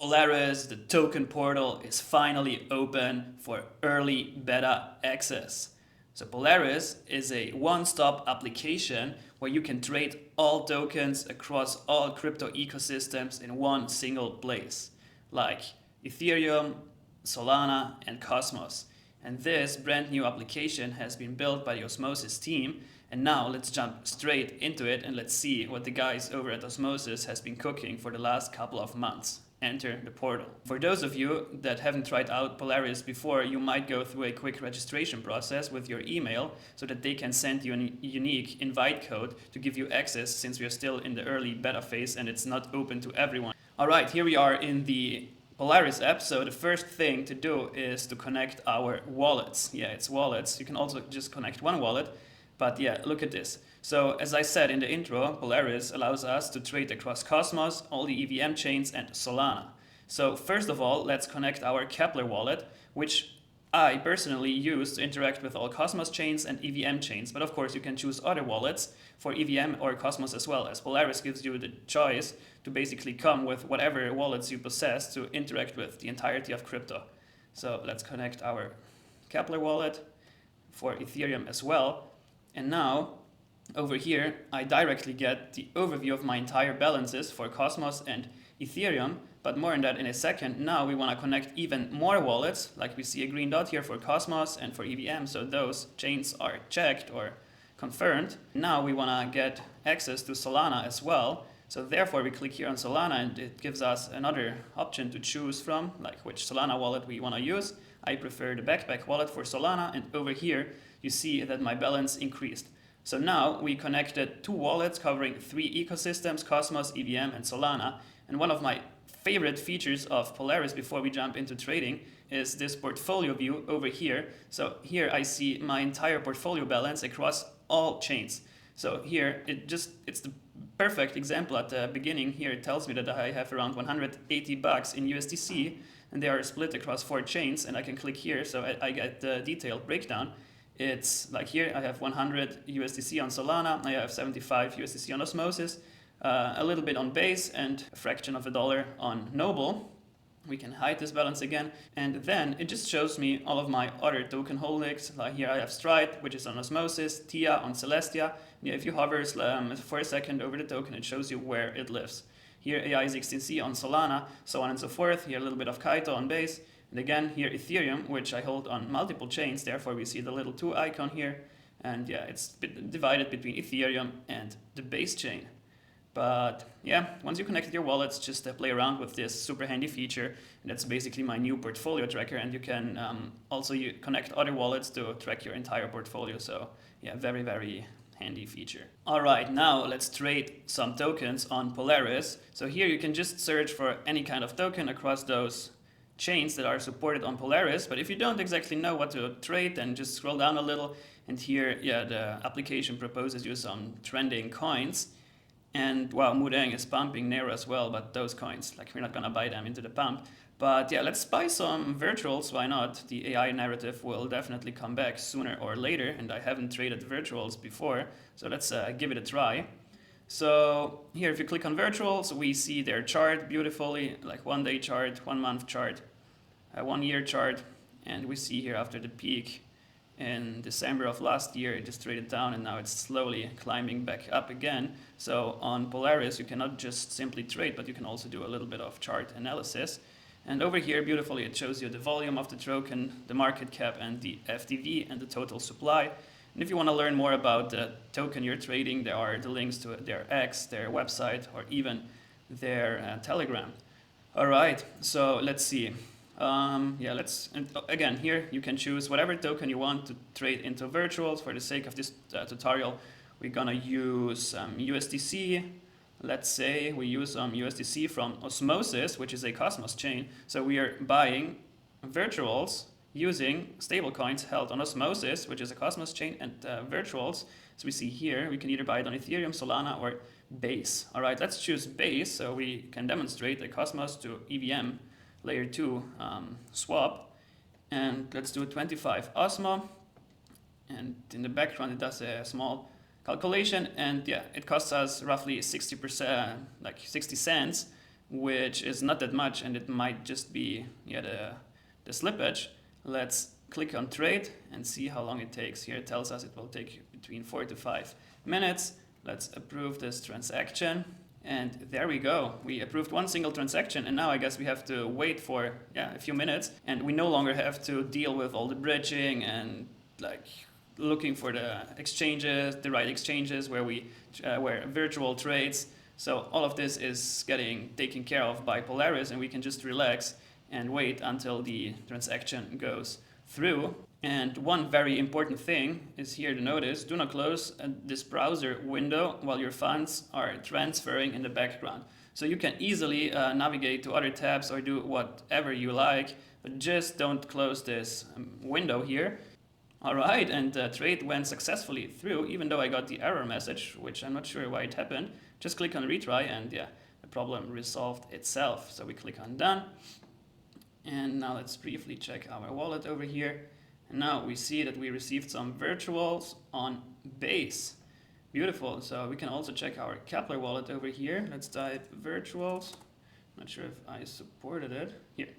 Polaris, the token portal, is finally open for early beta access. So Polaris is a one-stop application where you can trade all tokens across all crypto ecosystems in one single place, like Ethereum, Solana, and Cosmos. And this brand new application has been built by the Osmosis team. And now let's jump straight into it and let's see what the guys over at Osmosis has been cooking for the last couple of months. Enter the portal. For those of you that haven't tried out Polaris before, you might go through a quick registration process with your email so that they can send you a unique invite code to give you access, since we are still in the early beta phase and it's not open to everyone. Alright, here we are in the Polaris app. So the first thing to do is to connect our wallets. Yeah, it's wallets. You can also just connect one wallet. But yeah, look at this. So as I said in the intro, Polaris allows us to trade across Cosmos, all the EVM chains, and Solana. So first of all, let's connect our Kepler wallet, which I personally use to interact with all Cosmos chains and EVM chains. But of course, you can choose other wallets for EVM or Cosmos as well, as Polaris gives you the choice to basically come with whatever wallets you possess to interact with the entirety of crypto. So let's connect our Kepler wallet for Ethereum as well. And now, over here, I directly get the overview of my entire balances for Cosmos and Ethereum, but more on that in a second. Now we want to connect even more wallets, like we see a green dot here for Cosmos and for EVM, so those chains are checked or confirmed. Now we want to get access to Solana as well, so therefore we click here on Solana and it gives us another option to choose from, like which Solana wallet we want to use. I prefer the backpack wallet for Solana, and over here you see that my balance increased. So now we connected two wallets covering three ecosystems, Cosmos, EVM, and Solana. And one of my favorite features of Polaris before we jump into trading is this portfolio view over here. So here I see my entire portfolio balance across all chains. So here it's the perfect example. At the beginning here it tells me that I have around 180 bucks in USDC, and they are split across 4 chains, and I can click here so I get the detailed breakdown. It's like here I have 100 USDC on Solana, I have 75 USDC on Osmosis, a little bit on Base, and a fraction of a dollar on Noble. We can hide this balance again, and then it just shows me all of my other token holdings. Like here I have Stride, which is on Osmosis, Tia on Celestia. Yeah, if you hover for a second over the token, it shows you where it lives. Here AI16C on Solana, so on and so forth. Here a little bit of Cito on Base. And again, here Ethereum, which I hold on multiple chains, therefore we see the little 2 icon here. And yeah, it's divided between Ethereum and the base chain. But yeah, once you connect your wallets, just play around with this super handy feature. And that's basically my new portfolio tracker. And you can also connect other wallets to track your entire portfolio. So yeah, very, very handy feature. All right, now let's trade some tokens on Polaris. So here you can just search for any kind of token across those chains that are supported on Polaris. But if you don't exactly know what to trade, then just scroll down a little, and here, yeah, the application proposes you some trending coins. And wow, Mudeng is pumping Nero as well, but those coins, like, we're not gonna buy them into the pump. But yeah, let's buy some virtuals, why not? The AI narrative will definitely come back sooner or later, and I haven't traded virtuals before, so let's give it a try. So here, if you click on virtuals, we see their chart beautifully, like 1 day chart, 1 month chart, a 1 year chart. And we see here after the peak in December of last year, it just traded down and now it's slowly climbing back up again. So on Polaris, you cannot just simply trade, but you can also do a little bit of chart analysis. And over here, beautifully, it shows you the volume of the token, the market cap, and the FTV, and the total supply. And if you want to learn more about the token you're trading, there are the links to their X, their website, or even their Telegram. All right, so let's see. Again, here you can choose whatever token you want to trade into virtuals. For the sake of this tutorial, we're gonna use USDC. Let's say we use USDC from Osmosis, which is a Cosmos chain. So we are buying virtuals using stablecoins held on Osmosis, which is a Cosmos chain, and virtuals. So we see here, we can either buy it on Ethereum, Solana, or Base. All right, let's choose Base so we can demonstrate a Cosmos to EVM layer 2 swap. And let's do 25 Osmo. And in the background, it does a small calculation. And yeah, it costs us roughly 60%, like 60 cents. which is not that much, and it might just be the slippage. Let's click on trade and see how long it takes. Here it tells us it will take between 4 to 5 minutes. Let's approve this transaction. And there we go. We approved one single transaction, and now I guess we have to wait for a few minutes, and we no longer have to deal with all the bridging and like looking for the exchanges, the right exchanges where virtual trades. So all of this is getting taken care of by Polaris, and we can just relax and wait until the transaction goes through. And one very important thing is here to notice: do not close this browser window while your funds are transferring in the background. So you can easily navigate to other tabs or do whatever you like, but just don't close this window here. All right, and the trade went successfully through, even though I got the error message, which I'm not sure why it happened. Just click on retry, and the problem resolved itself. So we click on done. And now let's briefly check our wallet over here. And now we see that we received some virtuals on base. Beautiful. So we can also check our Kepler wallet over here. Let's type virtuals. Not sure if I supported it. Here.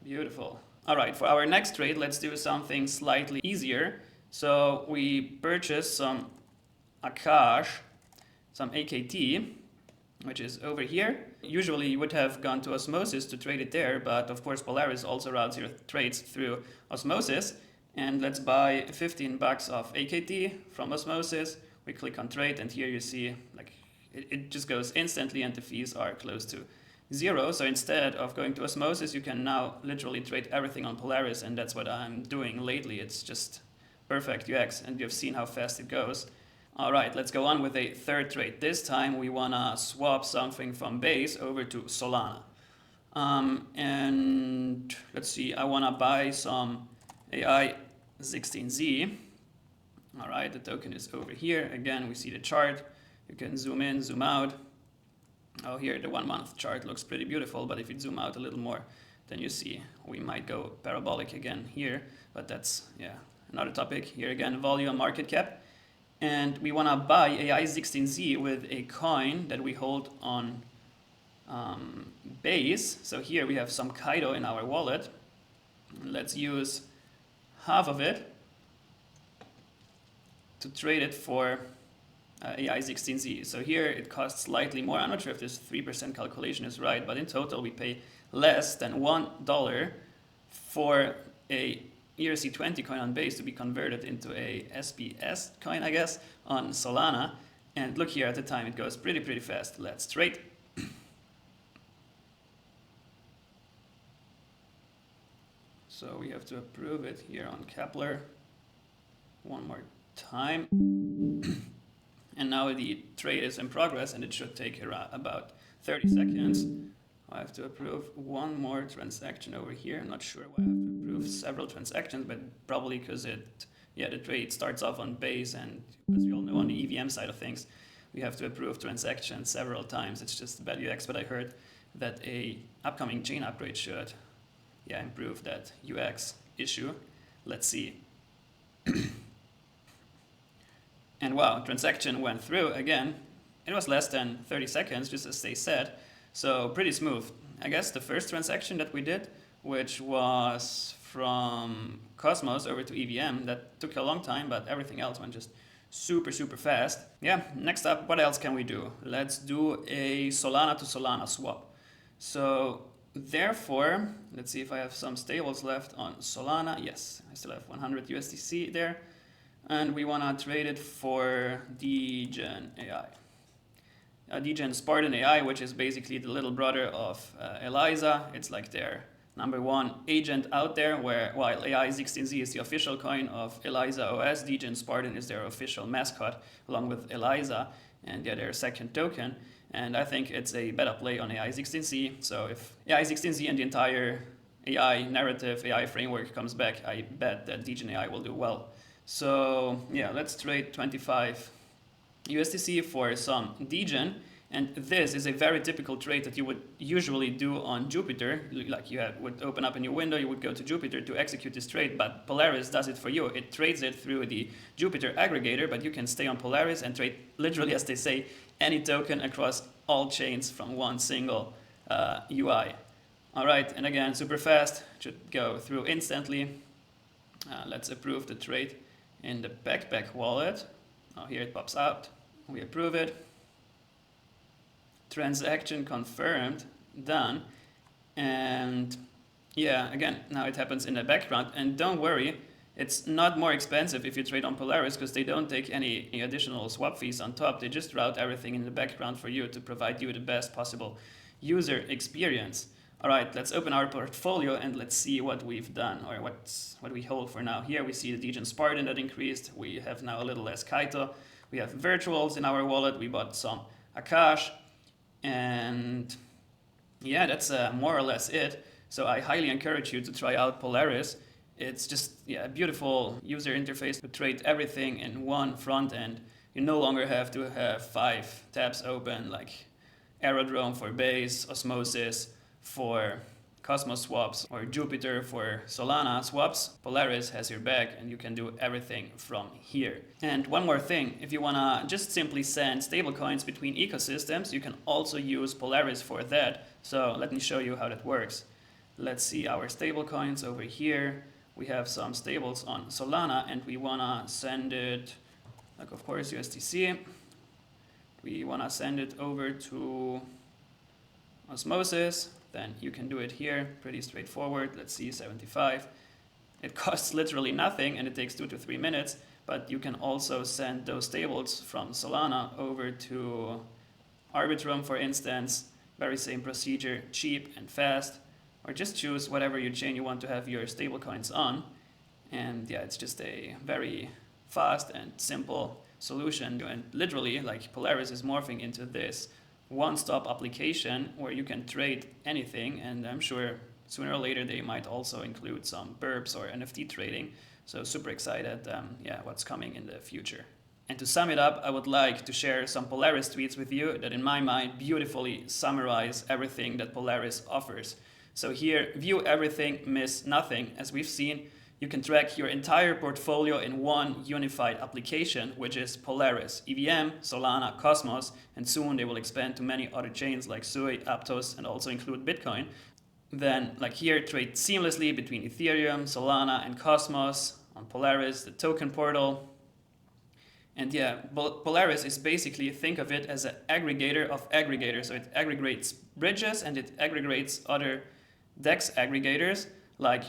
Beautiful. All right, for our next trade, let's do something slightly easier. So we purchased some Akash, some AKT, which is over here. Usually you would have gone to Osmosis to trade it there, but of course Polaris also routes your trades through Osmosis. And let's buy 15 bucks of AKT from Osmosis. We click on trade, and here you see like it just goes instantly, and the fees are close to 0. So instead of going to Osmosis, you can now literally trade everything on Polaris, and that's what I'm doing lately. It's just perfect UX, and you've seen how fast it goes. All right, let's go on with a third trade. This time we wanna swap something from Base over to Solana. And let's see, I wanna buy some AI16Z. All right, the token is over here. Again, we see the chart. You can zoom in, zoom out. Oh, here the 1 month chart looks pretty beautiful, but if you zoom out a little more, then you see we might go parabolic again here, but that's another topic. Here again, volume, market cap. And we want to buy AI16Z with a coin that we hold on Base. So here we have some Cito in our wallet. Let's use half of it to trade it for AI16Z. So here it costs slightly more. I'm not sure if this 3% calculation is right, but in total we pay less than $1 for a ERC20 coin on Base to be converted into a SPS coin, I guess, on Solana. And look here, at the time it goes pretty fast. Let's trade. So we have to approve it here on Kepler one more time. And now the trade is in progress, and it should take about 30 seconds. I have to approve one more transaction over here. I'm not sure why I have to approve several transactions, but probably because the trade starts off on Base, and as we all know, on the EVM side of things, we have to approve transactions several times. It's just bad UX, but I heard that a upcoming chain upgrade should improve that UX issue. Let's see. And wow, transaction went through again. It was less than 30 seconds, just as they said. So pretty smooth. I guess the first transaction that we did, which was from Cosmos over to EVM, that took a long time, but everything else went just super fast. Yeah, next up, what else can we do? Let's do a Solana to Solana swap. So therefore, let's see if I have some stables left on Solana. Yes, I still have 100 USDC there. And we want to trade it for Degen AI. Degen Spartan AI, which is basically the little brother of Eliza. It's like their #1 agent out there, while AI16Z is the official coin of Eliza OS, Degen Spartan is their official mascot, along with Eliza, and their second token. And I think it's a better play on AI16Z. So if AI16Z and the entire AI narrative, AI framework comes back, I bet that Degen AI will do well. So let's trade 25 USDC for some Degen, And this is a very typical trade that you would usually do on Jupiter. Like would open up a new window, you would go to Jupiter to execute this trade, but Polaris does it for you. It trades it through the Jupiter aggregator, but you can stay on Polaris and trade, literally as they say, any token across all chains from one single UI. All right, and again, super fast, should go through instantly. Let's approve the trade in the Backpack wallet. Oh, here it pops out. We approve it. Transaction confirmed, done. And yeah, again, now it happens in the background. And don't worry, it's not more expensive if you trade on Polaris because they don't take any additional swap fees on top. They just route everything in the background for you to provide you the best possible user experience. All right, let's open our portfolio and let's see what we've done or what we hold for now. Here we see the Degen Spartan that increased. We have now a little less Cito. We have virtuals in our wallet. We bought some Akash. And yeah, that's more or less it. So I highly encourage you to try out Polaris. It's just a beautiful user interface to trade everything in one front end. You no longer have to have 5 tabs open like Aerodrome for Base, Osmosis for Cosmos swaps, or Jupiter for Solana swaps. Polaris has your back and you can do everything from here. And one more thing, if you wanna just simply send stablecoins between ecosystems, you can also use Polaris for that. So let me show you how that works. Let's see our stablecoins over here. We have some stables on Solana and we wanna send it, like of course USDC. We wanna send it over to Osmosis. Then you can do it here, pretty straightforward. Let's see, 75. It costs literally nothing and it takes 2 to 3 minutes, but you can also send those stables from Solana over to Arbitrum, for instance. Very same procedure, cheap and fast, or just choose whatever your chain you want to have your stablecoins on. And yeah, it's just a very fast and simple solution. And literally, like Polaris is morphing into this one-stop application where you can trade anything, and I'm sure sooner or later they might also include some burps or NFT trading. So super excited, what's coming in the future. And to sum it up, I would like to share some Polaris tweets with you that in my mind beautifully summarize everything that Polaris offers. So here, view everything, miss nothing. As we've seen, you can track your entire portfolio in one unified application, which is Polaris, EVM, Solana, Cosmos, and soon they will expand to many other chains like Sui, Aptos, and also include Bitcoin. Then, like here, trade seamlessly between Ethereum, Solana, and Cosmos on Polaris, the token portal. And yeah, Polaris is basically, think of it as an aggregator of aggregators. So it aggregates bridges and it aggregates other DEX aggregators like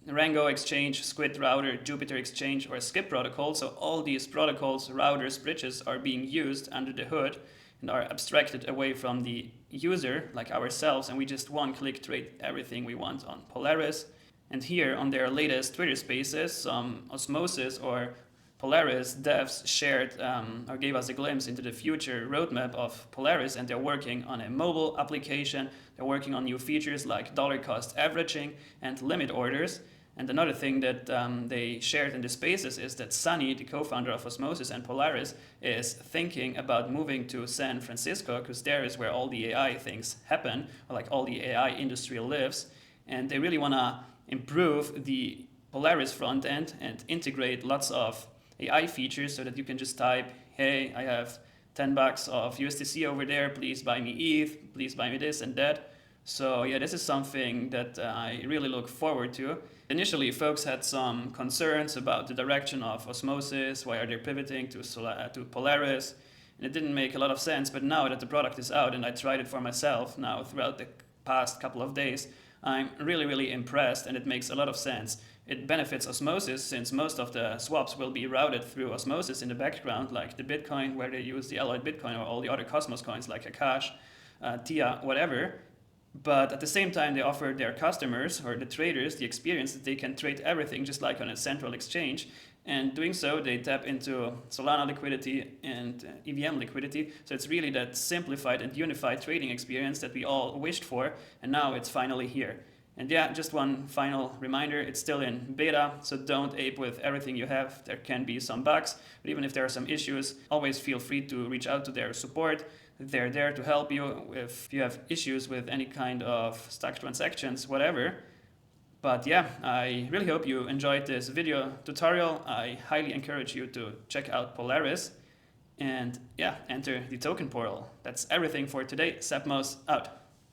Rango Exchange, Squid Router, Jupiter Exchange, or Skip protocol. So all these protocols, routers, bridges are being used under the hood and are abstracted away from the user, like ourselves, and we just one-click trade everything we want on Polaris. And here on their latest Twitter Spaces, some Osmosis or Polaris devs shared or gave us a glimpse into the future roadmap of Polaris, and they're working on a mobile application. They're working on new features like dollar cost averaging and limit orders. And another thing that they shared in the spaces is that Sunny, the co-founder of Osmosis and Polaris, is thinking about moving to San Francisco because there is where all the AI things happen, or like all the AI industry lives. And they really want to improve the Polaris front end and integrate lots of AI features so that you can just type, hey, I have $10 of USDC over there, please buy me ETH, please buy me this and that. So yeah, this is something that I really look forward to. Initially, folks had some concerns about the direction of Osmosis, why are they pivoting to Polaris, and it didn't make a lot of sense, but now that the product is out and I tried it for myself now throughout the past couple of days, I'm really, really impressed, and it makes a lot of sense. It benefits Osmosis since most of the swaps will be routed through Osmosis in the background, like the Bitcoin where they use the alloyed Bitcoin, or all the other Cosmos coins like Akash, Tia, whatever. But at the same time, they offer their customers or the traders the experience that they can trade everything just like on a central exchange. And doing so, they tap into Solana liquidity and EVM liquidity. So it's really that simplified and unified trading experience that we all wished for. And now it's finally here. And yeah, just one final reminder, it's still in beta, so don't ape with everything you have. There can be some bugs, but even if there are some issues, always feel free to reach out to their support. They're there to help you if you have issues with any kind of stock transactions, whatever. But yeah, I really hope you enjoyed this video tutorial. I highly encourage you to check out Polaris and yeah, enter the token portal. That's everything for today. Sapmos out.